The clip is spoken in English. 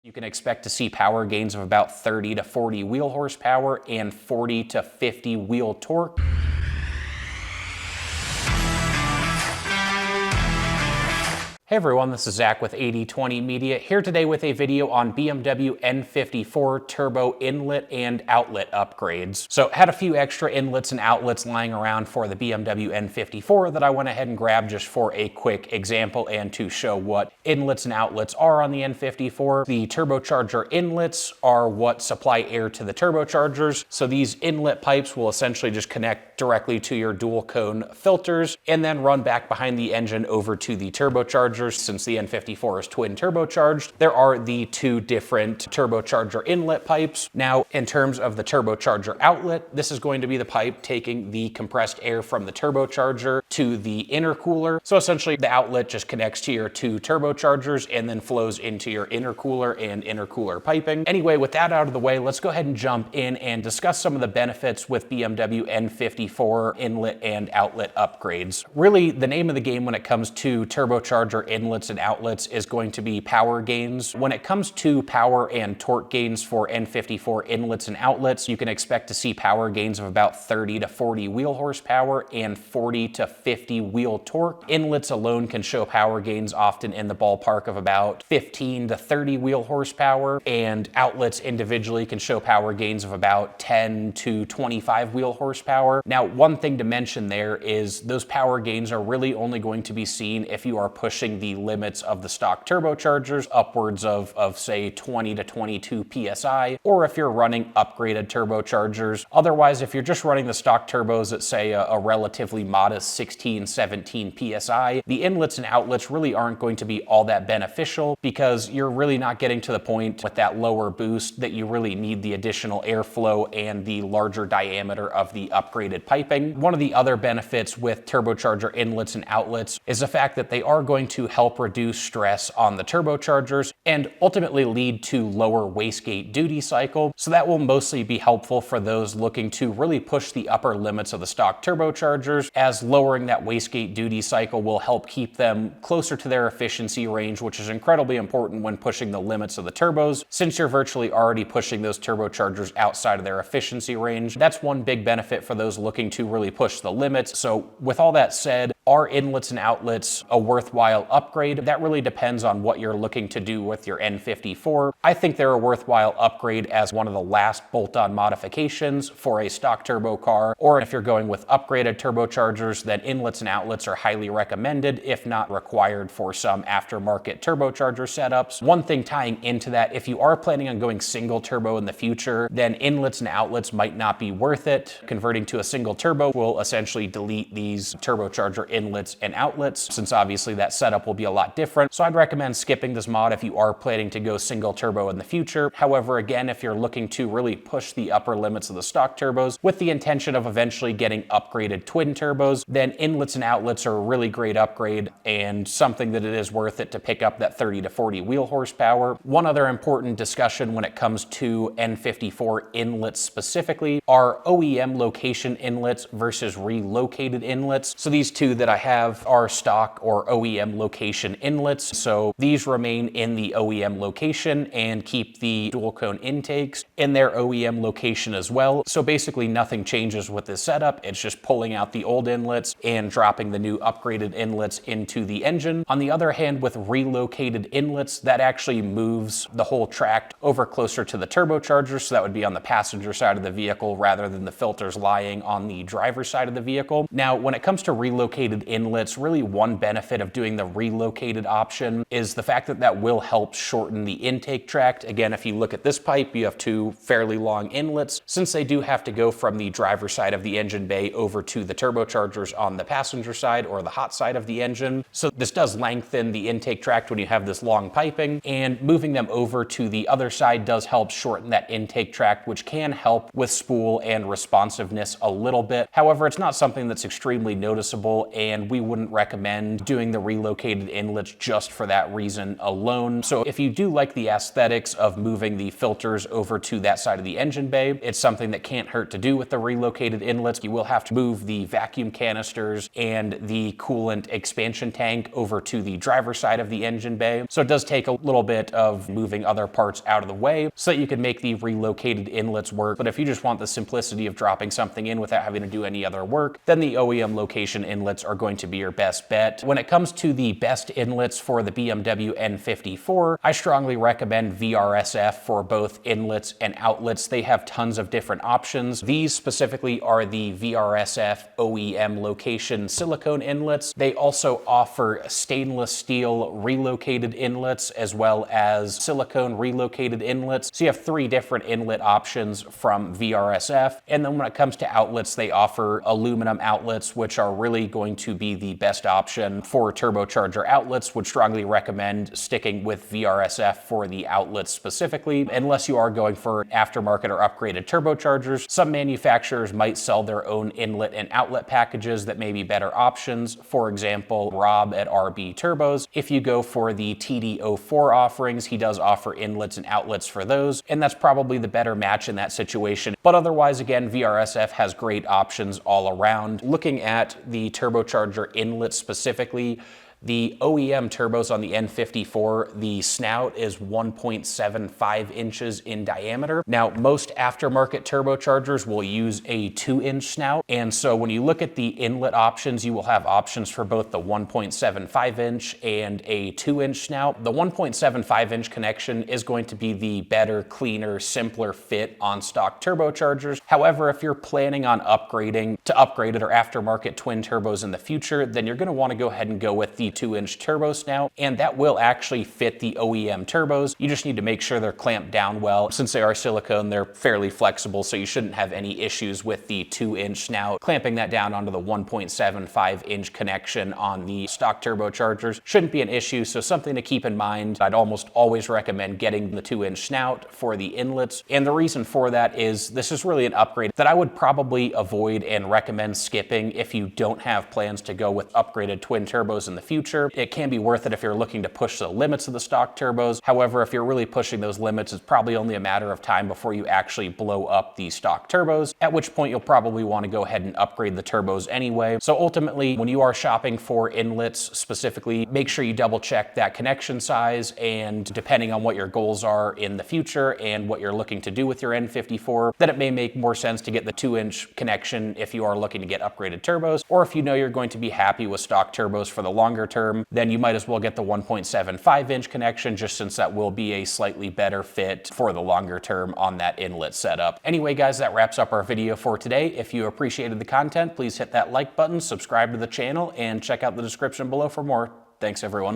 You can expect to see power gains of about 30 to 40 wheel horsepower and 40 to 50 wheel torque. Hey everyone, this is Zach with 8020 Media, here today with a video on BMW N54 turbo inlet and outlet upgrades. So had a few extra inlets and outlets lying around for the BMW N54 that I went ahead and grabbed just for a quick example and to show what inlets and outlets are on the N54. The turbocharger inlets are what supply air to the turbochargers. So these inlet pipes will essentially just connect directly to your dual cone filters and then run back behind the engine over to the turbocharger. Since the N54 is twin turbocharged, there are the two different turbocharger inlet pipes. Now, in terms of the turbocharger outlet, this is going to be the pipe taking the compressed air from the turbocharger to the intercooler. So essentially the outlet just connects to your two turbochargers and then flows into your intercooler and intercooler piping. Anyway, with that out of the way, let's go ahead and jump in and discuss some of the benefits with BMW N54 inlet and outlet upgrades. Really, the name of the game when it comes to turbocharger inlets and outlets is going to be power gains. When it comes to power and torque gains for N54 inlets and outlets, you can expect to see power gains of about 30 to 40 wheel horsepower and 40 to 50 wheel torque. Inlets alone can show power gains often in the ballpark of about 15 to 30 wheel horsepower, and outlets individually can show power gains of about 10 to 25 wheel horsepower. Now, one thing to mention there is those power gains are really only going to be seen if you are pushing the limits of the stock turbochargers upwards of say 20 to 22 psi, or if you're running upgraded turbochargers. Otherwise, if you're just running the stock turbos at say a relatively modest 16, 17 psi, the inlets and outlets really aren't going to be all that beneficial because you're really not getting to the point with that lower boost that you really need the additional airflow and the larger diameter of the upgraded piping. One of the other benefits with turbocharger inlets and outlets is the fact that they are going to help reduce stress on the turbochargers and ultimately lead to lower wastegate duty cycle. So that will mostly be helpful for those looking to really push the upper limits of the stock turbochargers, as lowering that wastegate duty cycle will help keep them closer to their efficiency range, which is incredibly important when pushing the limits of the turbos, since you're virtually already pushing those turbochargers outside of their efficiency range. That's one big benefit for those looking to really push the limits. So with all that said, are inlets and outlets a worthwhile upgrade? That really depends on what you're looking to do with your N54. I think they're a worthwhile upgrade as one of the last bolt-on modifications for a stock turbo car, or if you're going with upgraded turbochargers, then inlets and outlets are highly recommended, if not required, for some aftermarket turbocharger setups. One thing tying into that, if you are planning on going single turbo in the future, then inlets and outlets might not be worth it. Converting to a single turbo will essentially delete these turbocharger inlets and outlets, since obviously that setup will be a lot different. So I'd recommend skipping this mod if you are planning to go single turbo in the future. However, again, if you're looking to really push the upper limits of the stock turbos with the intention of eventually getting upgraded twin turbos, then inlets and outlets are a really great upgrade and something that it is worth it to pick up that 30 to 40 wheel horsepower. One other important discussion when it comes to N54 inlets specifically are OEM location inlets versus relocated inlets. So these two that I have are stock or OEM location inlets. So these remain in the OEM location and keep the dual cone intakes in their OEM location as well. So basically nothing changes with this setup. It's just pulling out the old inlets and dropping the new upgraded inlets into the engine. On the other hand, with relocated inlets, that actually moves the whole tract over closer to the turbocharger. So that would be on the passenger side of the vehicle rather than the filters lying on the driver's side of the vehicle. Now, when it comes to relocated inlets, really one benefit of doing the relocated option is the fact that that will help shorten the intake tract. Again, if you look at this pipe, you have two fairly long inlets, since they do have to go from the driver's side of the engine bay over to the turbochargers on the passenger side or the hot side of the engine. So this does lengthen the intake tract when you have this long piping, and moving them over to the other side does help shorten that intake tract, which can help with spool and responsiveness a little bit. However, it's not something that's extremely noticeable, and we wouldn't recommend doing the relocated relocated inlets just for that reason alone. So if you do like the aesthetics of moving the filters over to that side of the engine bay, it's something that can't hurt to do with the relocated inlets. You will have to move the vacuum canisters and the coolant expansion tank over to the driver's side of the engine bay. So it does take a little bit of moving other parts out of the way so that you can make the relocated inlets work. But if you just want the simplicity of dropping something in without having to do any other work, then the OEM location inlets are going to be your best bet. When it comes to the best inlets for the BMW N54, I strongly recommend VRSF for both inlets and outlets. They have tons of different options. These specifically are the VRSF OEM location silicone inlets. They also offer stainless steel relocated inlets as well as silicone relocated inlets. So you have 3 different inlet options from VRSF. And then when it comes to outlets, they offer aluminum outlets, which are really going to be the best option for turbocharger outlets. Would strongly recommend sticking with VRSF for the outlets specifically, unless you are going for aftermarket or upgraded turbochargers. Some manufacturers might sell their own inlet and outlet packages that may be better options. For example, Rob at RB Turbos, if you go for the TD04 offerings, he does offer inlets and outlets for those, and that's probably the better match in that situation. But otherwise, again, VRSF has great options all around. Looking at the turbocharger inlet specifically, the OEM turbos on the N54, the snout is 1.75 inches in diameter. Now, most aftermarket turbochargers will use a 2-inch snout. And so when you look at the inlet options, you will have options for both the 1.75 inch and a 2-inch snout. The 1.75 inch connection is going to be the better, cleaner, simpler fit on stock turbochargers. However, if you're planning on upgrading to upgraded or aftermarket twin turbos in the future, then you're going to want to go ahead and go with the 2-inch turbo snout, and that will actually fit the OEM turbos. You just need to make sure they're clamped down well. Since they are silicone, they're fairly flexible, so you shouldn't have any issues with the 2-inch snout. Clamping that down onto the 1.75 inch connection on the stock turbochargers shouldn't be an issue, so something to keep in mind. I'd almost always recommend getting the 2-inch snout for the inlets, and the reason for that is this is really an upgrade that I would probably avoid and recommend skipping if you don't have plans to go with upgraded twin turbos in the future. It can be worth it if you're looking to push the limits of the stock turbos. However, if you're really pushing those limits, it's probably only a matter of time before you actually blow up the stock turbos, at which point you'll probably want to go ahead and upgrade the turbos anyway. So ultimately, when you are shopping for inlets specifically, make sure you double check that connection size, and depending on what your goals are in the future and what you're looking to do with your N54, then it may make more sense to get the 2-inch connection if you are looking to get upgraded turbos, or if you know you're going to be happy with stock turbos for the longer term, then you might as well get the 1.75 inch connection, just since that will be a slightly better fit for the longer term on that inlet setup. Anyway, guys, that wraps up our video for today. If you appreciated the content, please hit that like button, subscribe to the channel, and check out the description below for more. Thanks, everyone.